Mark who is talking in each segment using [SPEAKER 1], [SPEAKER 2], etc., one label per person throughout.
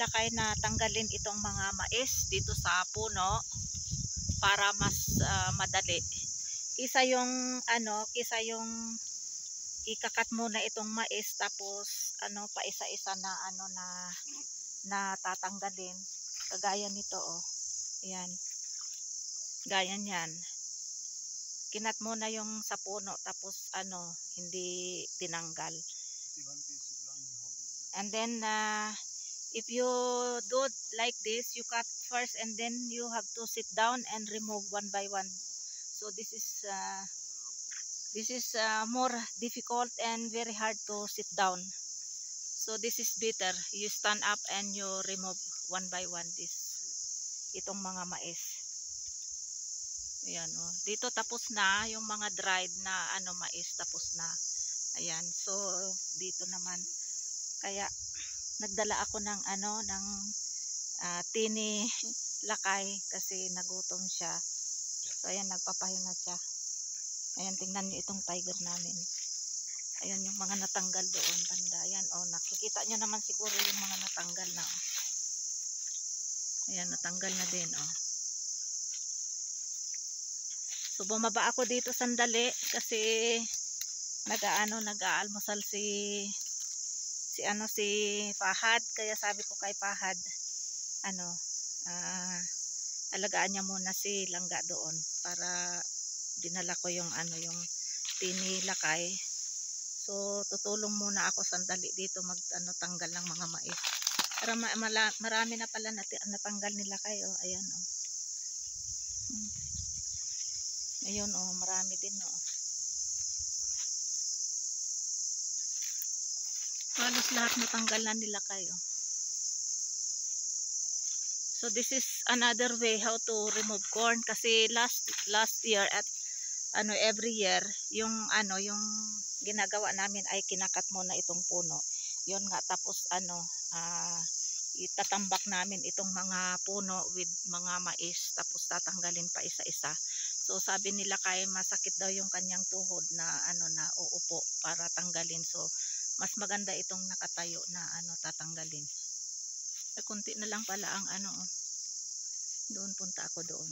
[SPEAKER 1] Lakay na tanggalin itong mga mais dito sa puno para mas madali. Kisa yung ikakat muna itong mais tapos pa isa-isa na na tatanggalin. Kagaya nito oh. Ayan. Gaya niyan. Kinat muna yung sa puno tapos hindi tinanggal. And then if you do like this, you cut first and then you have to sit down and remove one by one. So this is more difficult and very hard to sit down. So this is better. You stand up and you remove one by one itong mga mais. Ayan oh. Dito tapos na yung mga dried na mais tapos na. Ayan. So dito naman kaya nagdala ako ng tini lakay kasi nagutom siya. So ayan, nagpapahinga siya. Ayan, tingnan niyo itong tiger namin. Ayan yung mga natanggal doon banda. Ayan oh, nakikita niyo naman siguro yung mga natanggal na. Ayan, natanggal na din oh. So bumaba ako dito sandali kasi nag-aalmusal si Fahad, kaya sabi ko kay Fahad alagaan niya muna si Langga doon para dinala ko yung yung tinilakay. So tutulong muna ako sandali dito tanggal ng mga mais. Para marami na pala natanggal nila kayo. Ayan oh. Ayun oh, marami din oh. Halos lahat natanggal na nila kayo. So this is another way how to remove corn kasi last year at every year yung ginagawa namin ay kinakat muna itong puno. Yun nga, tapos itatambak namin itong mga puno with mga mais tapos tatanggalin pa isa-isa. So sabi nila kay masakit daw yung kanyang tuhod na na uupo para tanggalin. So mas maganda itong nakatayo na tatanggalin. Kunti na lang pala ang doon punta ako doon.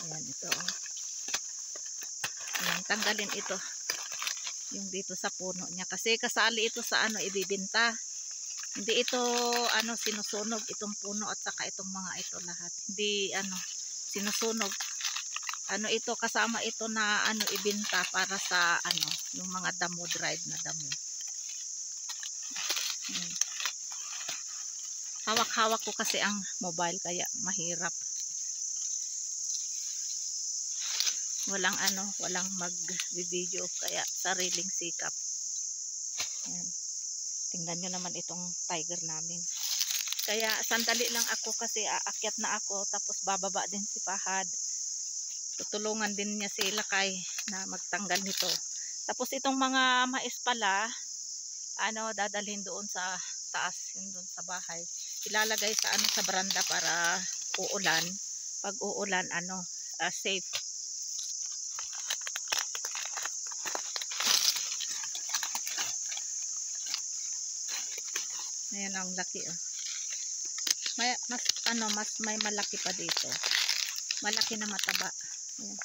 [SPEAKER 1] Ayan ito oh. Ayan, tanggalin ito yung dito sa puno niya kasi kasali ito sa ibibinta. Hindi ito sinusunog itong puno at saka itong mga ito lahat. Hindi sinusunog. Ito kasama ito na ibinta para sa yung mga damo, dried na damo. Hawak-hawak ko kasi ang mobile kaya mahirap. Walang mag-video kaya sariling sikap. Ayan. Tingnan nyo naman itong tiger namin. Kaya sandali lang ako kasi aakyat na ako tapos bababa din si Fahad. Tutulungan din niya si Lakay na magtanggal nito. Tapos itong mga mais pala, dadalhin doon sa taas, yun doon sa bahay. Ilalagay sa sa baranda para uulan. Pag uulan, safe. Ayan ang laki oh. Mas may malaki pa dito. Malaki na mataba. Ayan.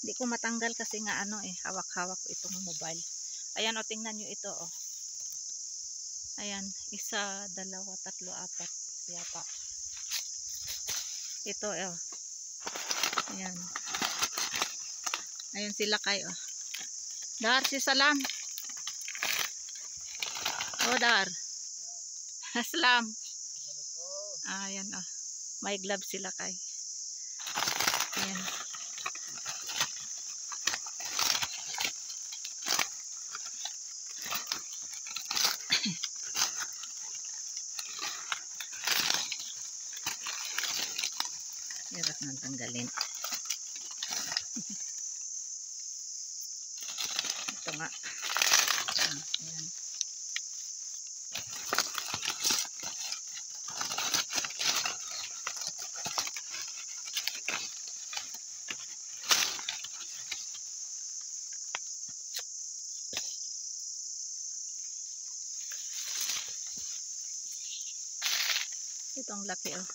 [SPEAKER 1] Hindi ko matanggal kasi nga hawak-hawak ko itong mobile. Ayan o, tingnan nyo ito o. Ayan, 1, 2, 3, 4 yata. Ito o. Ayan. Ayan sila kayo. Dar, si Salam. O, Dar. Salam. Ayan o. May glove sila kay. Ayan. Hirap nang tanggalin. Ito nga. Ayan. Itong laki oh.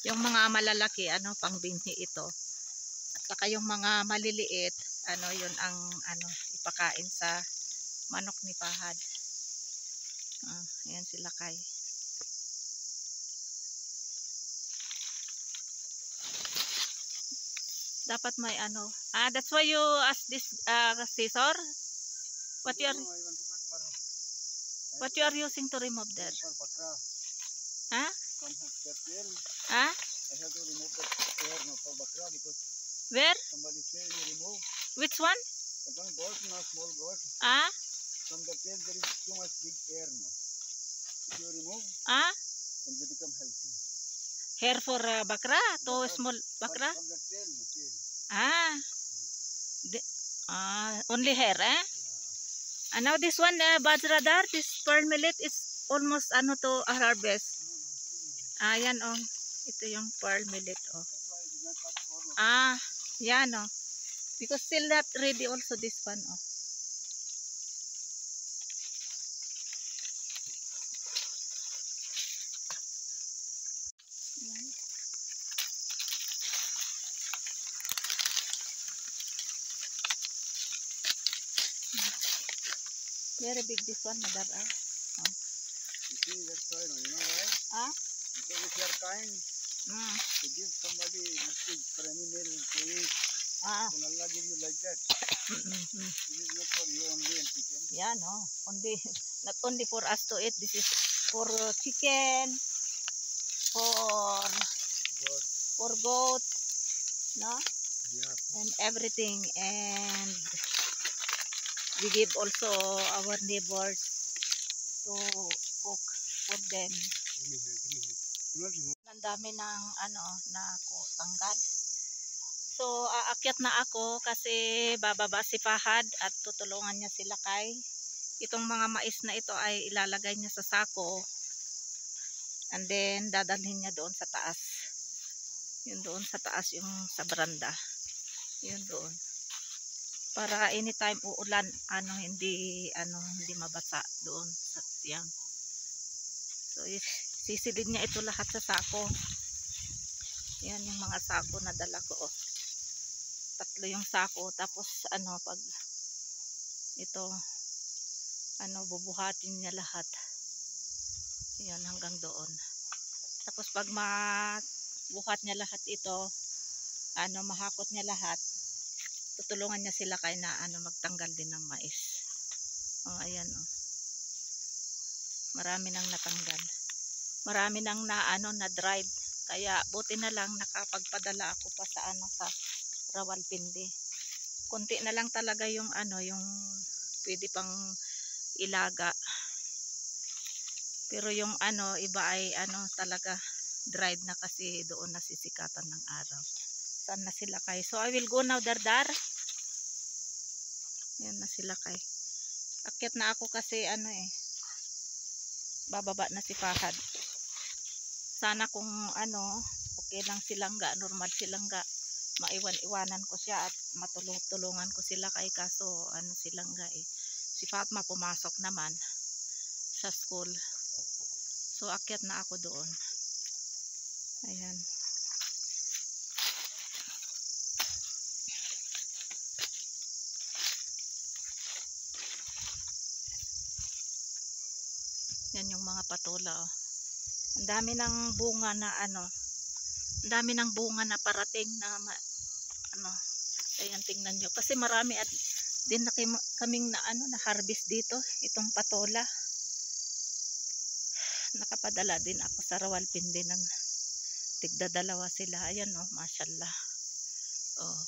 [SPEAKER 1] Yung mga malalaki, ano, pangbinhi ito. At saka yung mga maliliit, ano, yun ang, ano, ipakain sa manok ni Fahad. Ayan sila kay. Dapat may ano. That's why you ask this scissor? What you are using to remove that? Huh? Huh?
[SPEAKER 2] I have to remove the hair for bakra because
[SPEAKER 1] Where?
[SPEAKER 2] somebody say you remove.
[SPEAKER 1] Which one?
[SPEAKER 2] The one goat, no small goat. From the tail there is too much big hair, no. If you remove, then they become healthy.
[SPEAKER 1] Hair for bakra? To small bakra?
[SPEAKER 2] From the tail, no, tail.
[SPEAKER 1] Only hair, eh? Yeah. And now this one, Bajradar, this pearl millet is almost ano to harvest. No. Yan oh. Ito yung pearl millet oh. Yan oh. Because still not ready also this one oh. Yan. Very big this one, Madar. Oh.
[SPEAKER 2] You see, that's why, no, you know why? Because if you are kind, to give somebody message for any meal to eat, then Allah give you like that. This is not for you only and chicken.
[SPEAKER 1] Yeah, no. Not only for us to eat. This is for chicken, for goat, no?
[SPEAKER 2] Yeah.
[SPEAKER 1] And everything. And we give also our neighbors to cook for them. Ang dami ng ano na tanggal. So aakyat na ako kasi bababa si Fahad at tutulungan niya sila kay. Itong mga mais na ito ay ilalagay niya sa sako. And then dadalhin niya doon sa taas. Yun doon sa taas yung sa baranda. Yun doon. Para anytime uulan hindi mabasa doon sa tiyang. So sisilid niya ito lahat sa sako. Yan yung mga sako na dala ko oh. 3 yung sako tapos pag ito bubuhatin niya lahat. Yan hanggang doon. Tapos pag mabuhat niya lahat ito, mahakot niya lahat, tutulungan niya sila kay na magtanggal din ng mais. Ayan oh. Marami nang natanggal. Marami nang na dried. Kaya buti na lang nakapagpadala ako pa sa sa Rawalpindi. Konti na lang talaga yung yung pwede pang ilaga. Pero yung iba ay talaga dried na kasi doon nasisikatan ng araw. Saan na sila kay? So I will go now, Dardar. Yan na sila kay. Akyat na ako kasi bababa na si Fahad. Sana kung okay lang silangga, normal silangga, maiwan-iwanan ko siya at matulungan ko sila kay kaso silangga si Fatma pumasok naman sa school. So akyat na ako doon. Ayan. Yan yung mga patola oh. Ang dami ng bunga na ang dami ng bunga na parating na ayan tingnan nyo kasi marami at din na kaming na na harvest dito itong patola. Nakapadala din ako sa Rawalpindi ng tigdadalawa sila. Ayan oh, mashallah. Oh.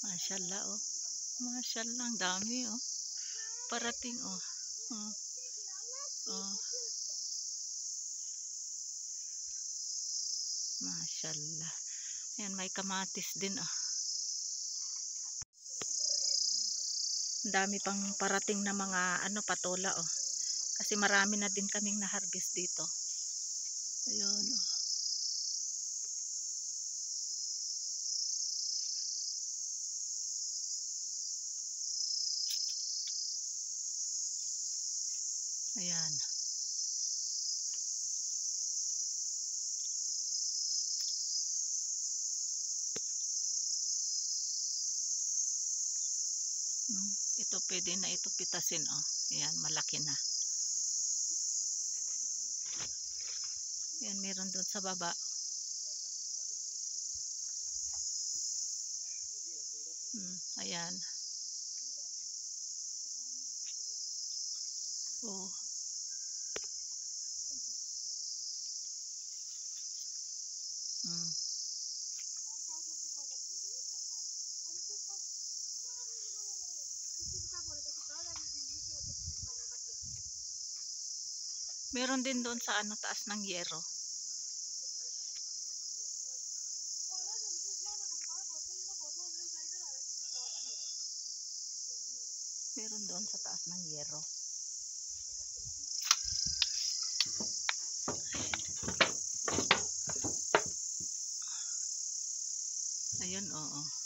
[SPEAKER 1] Mashallah oh. Mashallah, ang dami oh. Parating oh. Oh. Mashallah. Ayan, may kamatis din oh. Ang dami pang parating na mga patola oh. Kasi marami na din kaming na-harvest dito. Ayun oh. Ito pwede na ito pitasin, oh. Ayan, malaki na. Ayan, meron doon sa baba. Ayan. Oh. Meron din doon sa ano, taas ng yero. Meron doon sa taas ng yero. Ayun, oo.